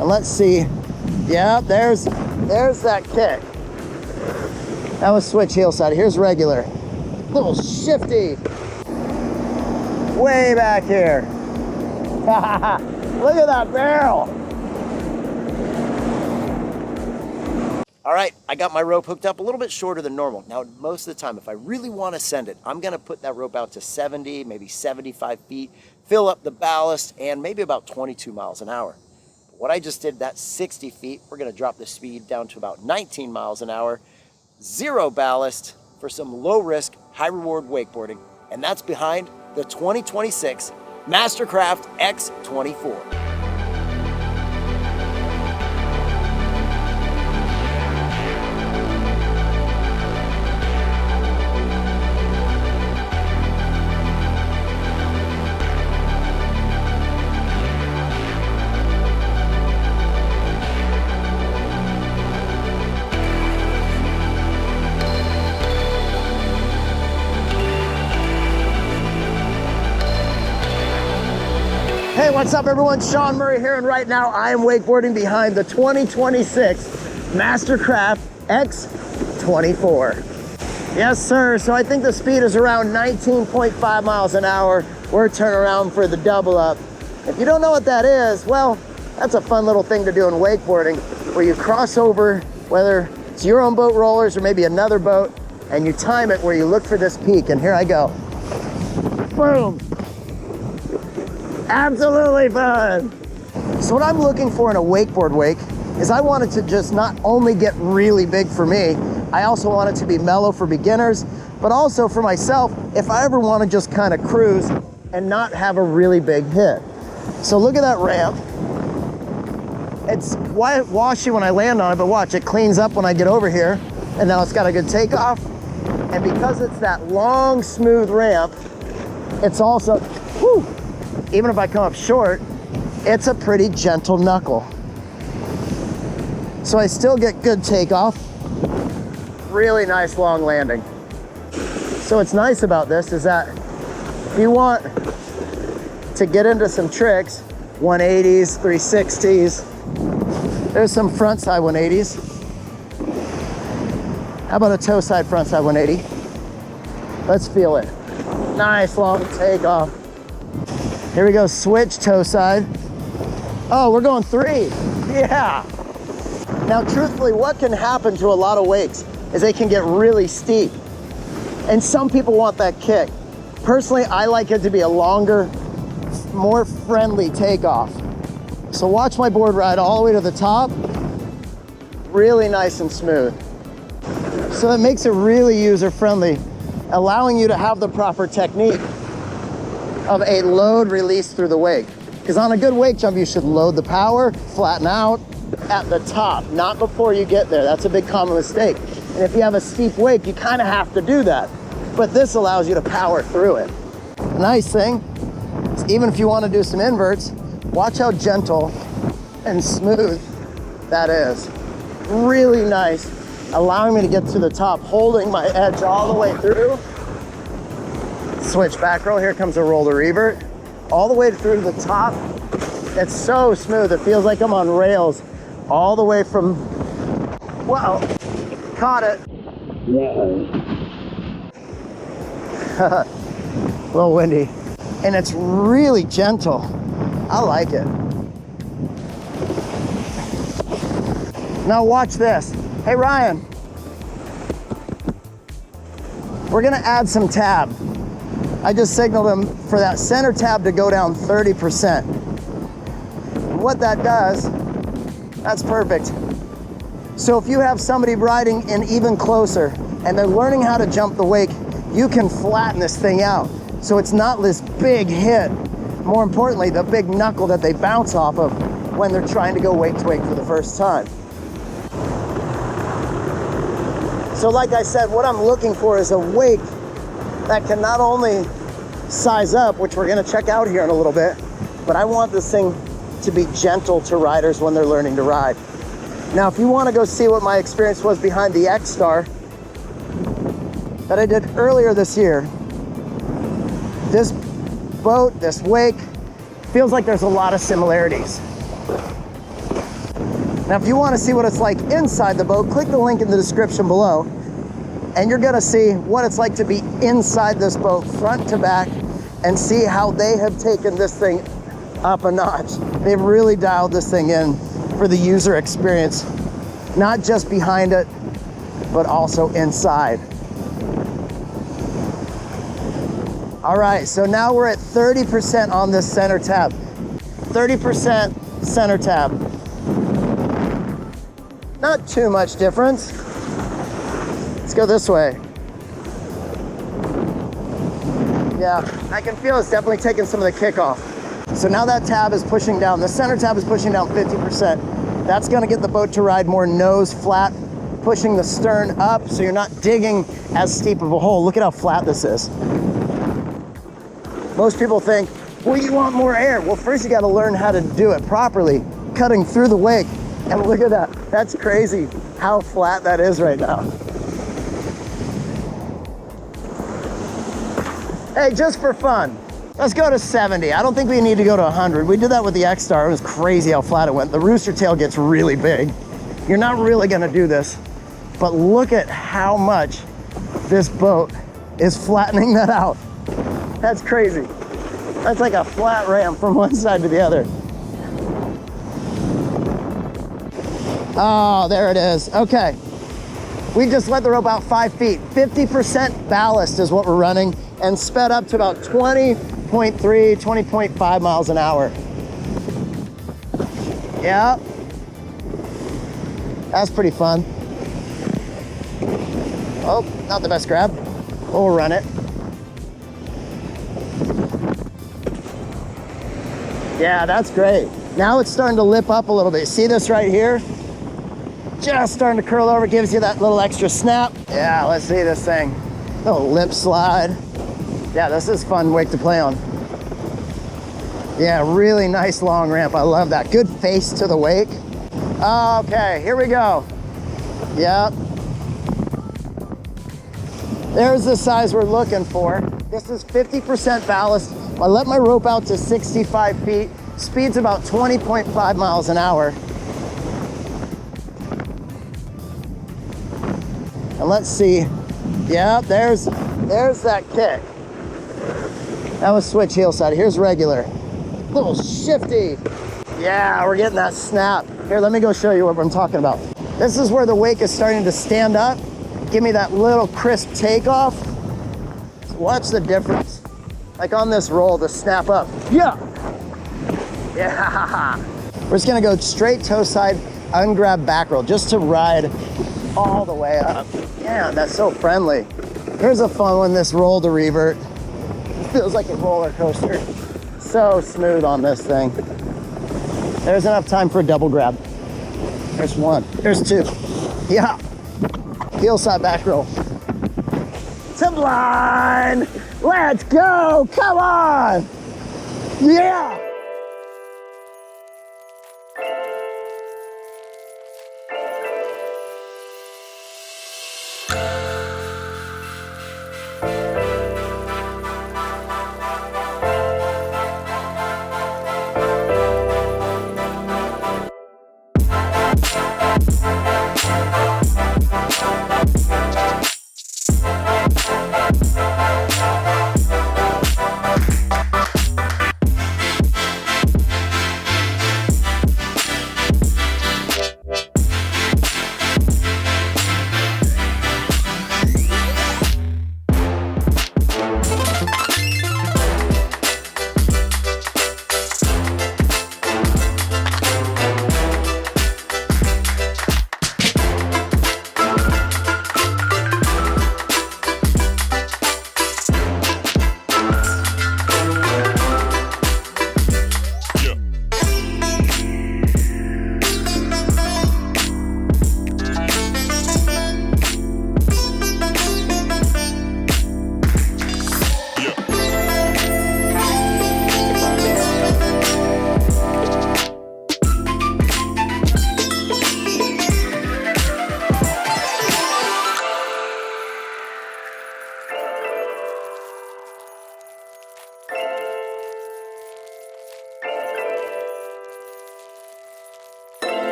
And let's see. Yeah, there's that kick. That was switch heel side. Here's regular. Little shifty. Way back here. Look at that barrel. All right, I got my rope hooked up a little bit shorter than normal. Now, most of the time, if I really want to send it, I'm going to put that rope out to 70, maybe 75 feet, fill up the ballast, and maybe about 22 miles an hour. What I just did, that's 60 feet. We're going to drop the speed down to about 19 miles an hour, zero ballast for some low-risk, high-reward wakeboarding. And that's behind the 2026 MasterCraft X24. Hey, what's up everyone? Shaun Murray here, and right now I am wakeboarding behind the 2026 MasterCraft X24. Yes, sir. So I think the speed is around 19.5 miles an hour. We're turning around for the double up. If you don't know what that is, well, that's a fun little thing to do in wakeboarding, where you cross over, whether it's your own boat rollers or maybe another boat, and you time it where you look for this peak. And here I go. Boom. Absolutely fun. So what I'm looking for in a wakeboard wake is I want it to just not only get really big for me, I also want it to be mellow for beginners, but also for myself if I ever want to just kind of cruise and not have a really big hit. So look at that ramp. It's washy when I land on it, but watch, it cleans up when I get over here, and now it's got a good takeoff. And because it's that long, smooth ramp, it's also, whew, even if I come up short, it's a pretty gentle knuckle. So I still get good takeoff, really nice long landing. So what's nice about this is that if you want to get into some tricks, 180s, 360s, there's some front side 180s. How about a toe side front side 180? Let's feel it. Nice long takeoff. Here we go, switch toe side. Oh, we're going 3. Yeah. Now, truthfully, what can happen to a lot of wakes is they can get really steep. And some people want that kick. Personally, I like it to be a longer, more friendly takeoff. So watch my board ride all the way to the top. Really nice and smooth. So that makes it really user-friendly, allowing you to have the proper technique of a load release through the wake. Because on a good wake jump, you should load the power, flatten out at the top, not before you get there. That's a big common mistake. And if you have a steep wake, you kind of have to do that. But this allows you to power through it. The nice thing is, even if you want to do some inverts, watch how gentle and smooth that is. Really nice, allowing me to get to the top, holding my edge all the way through. Switch back roll, here comes a roll to revert. All the way through to the top. It's so smooth, it feels like I'm on rails. All the way from, wow, caught it. A little windy. And it's really gentle. I like it. Now watch this. Hey Ryan, we're gonna add some tab. I just signaled him for that center tab to go down 30%. And what that does, that's perfect. So if you have somebody riding in even closer and they're learning how to jump the wake, you can flatten this thing out. So it's not this big hit. More importantly, the big knuckle that they bounce off of when they're trying to go wake to wake for the first time. So like I said, what I'm looking for is a wake that can not only size up, which we're gonna check out here in a little bit, but I want this thing to be gentle to riders when they're learning to ride. Now, if you wanna go see what my experience was behind the XStar that I did earlier this year, this boat, this wake, feels like there's a lot of similarities. Now, if you want to see what it's like inside the boat, click the link in the description below, and you're gonna see what it's like to be inside this boat, front to back, and see how they have taken this thing up a notch. They've really dialed this thing in for the user experience, not just behind it, but also inside. All right, so now we're at 30% on this center tab. 30% center tab. Not too much difference. Let's go this way. Yeah, I can feel it's definitely taking some of the kick off. So now that tab is pushing down. The center tab is pushing down 50%. That's gonna get the boat to ride more nose flat, pushing the stern up so you're not digging as steep of a hole. Look at how flat this is. Most people think, well, you want more air. Well, first you gotta learn how to do it properly, cutting through the wake. And look at that, that's crazy how flat that is right now. Hey, just for fun, let's go to 70. I don't think we need to go to 100. We did that with the XStar. It was crazy how flat it went. The rooster tail gets really big. You're not really gonna do this, but look at how much this boat is flattening that out. That's crazy. That's like a flat ramp from one side to the other. Oh, there it is. Okay. We just let the rope out 5 feet. 50% ballast is what we're running, and sped up to about 20.3, 20.5 miles an hour. Yeah. That's pretty fun. Oh, not the best grab. We'll run it. Yeah, that's great. Now it's starting to lip up a little bit. See this right here? Just starting to curl over, gives you that little extra snap. Yeah, let's see this thing. Little lip slide. Yeah, this is fun wake to play on. Yeah, really nice long ramp. I love that. Good face to the wake. Okay, here we go. Yep. There's the size we're looking for. This is 50% ballast. I let my rope out to 65 feet. Speed's about 20.5 miles an hour. And let's see. Yeah, there's that kick. That was switch heel side. Here's regular. A little shifty. Yeah, we're getting that snap. Here, let me go show you what I'm talking about. This is where the wake is starting to stand up. Give me that little crisp takeoff. Watch the difference. Like on this roll, the snap up. Yeah. Yeah. We're just gonna go straight toe side, ungrab back roll, just to ride all the way up. Yeah, that's so friendly. Here's a fun one, this roll to revert. It feels like a roller coaster. So smooth on this thing. There's enough time for a double grab. There's one, there's two. Yeah. Heel side back roll. To blind. Let's go, come on. Yeah.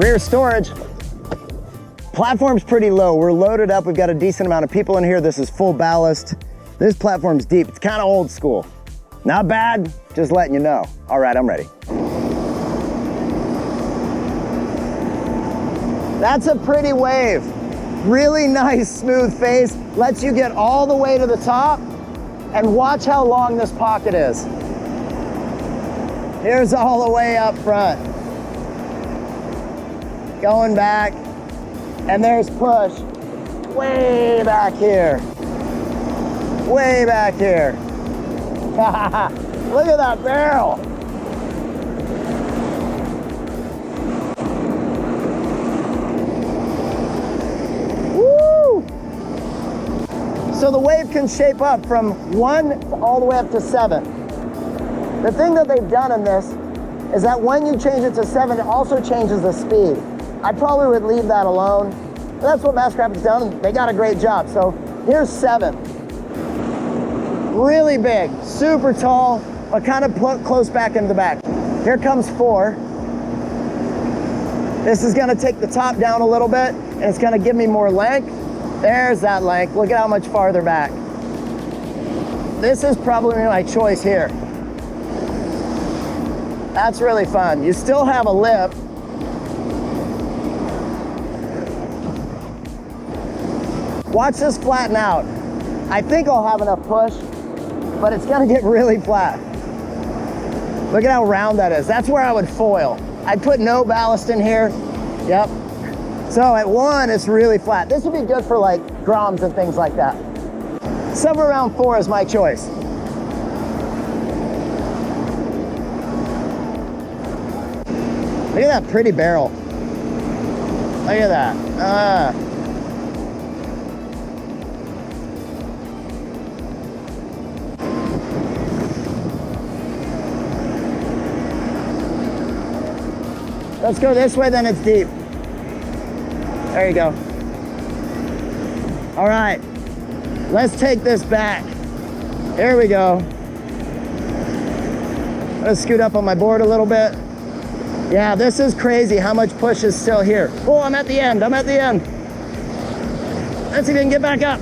Rear storage. Platform's pretty low. We're loaded up. We've got a decent amount of people in here. This is full ballast. This platform's deep. It's kind of old school. Not bad, just letting you know. All right, I'm ready. That's a pretty wave. Really nice, smooth face. Lets you get all the way to the top, and watch how long this pocket is. Here's all the way up front. Going back, and there's push. Way back here. Way back here. Look at that barrel. Woo! So the wave can shape up from 1 all the way up to 7. The thing that they've done in this is that when you change it to 7, it also changes the speed. I probably would leave that alone. But that's what MasterCraft has done. They got a great job. So here's 7. Really big, super tall, but kind of close back into the back. Here comes 4. This is gonna take the top down a little bit, and it's gonna give me more length. There's that length. Look at how much farther back. This is probably my choice here. That's really fun. You still have a lip. Watch this flatten out. I think I'll have enough push, but it's gonna get really flat. Look at how round that is. That's where I would foil. I'd put no ballast in here. Yep. So at 1, it's really flat. This would be good for like groms and things like that. Somewhere around 4 is my choice. Look at that pretty barrel. Look at that. Let's go this way, then it's deep. There you go. All right, let's take this back. Here we go. Let's scoot up on my board a little bit. Yeah, this is crazy how much push is still here. Oh, I'm at the end, I'm at the end. Let's see if we can get back up.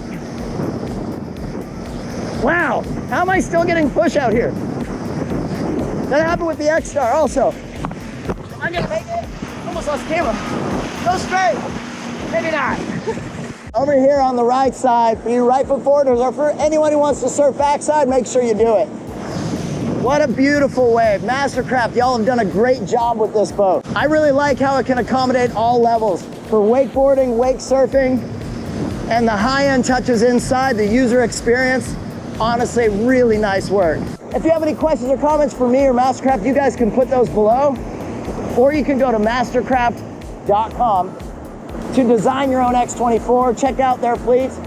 Wow, how am I still getting push out here? That happened with the XStar also. Am I gonna make it? Almost lost camera. Go straight. Maybe not. Over here on the right side, for you right foot forwarders, or for anyone who wants to surf backside, make sure you do it. What a beautiful wave. MasterCraft, y'all have done a great job with this boat. I really like how it can accommodate all levels. For wakeboarding, wake surfing, and the high-end touches inside, the user experience, honestly, really nice work. If you have any questions or comments for me or MasterCraft, you guys can put those below. Or you can go to MasterCraft.com to design your own X24. Check out their fleets.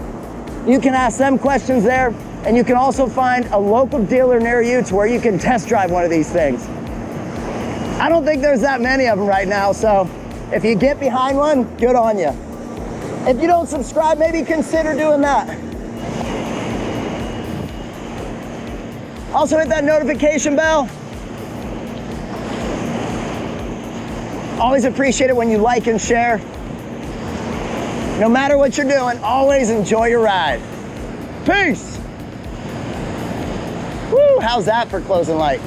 You can ask them questions there, and you can also find a local dealer near you to where you can test drive one of these things. I don't think there's that many of them right now, so if you get behind one, good on you. If you don't subscribe, maybe consider doing that. Also hit that notification bell. Always appreciate it when you like and share. No matter what you're doing, always enjoy your ride. Peace. Woo, how's that for closing light?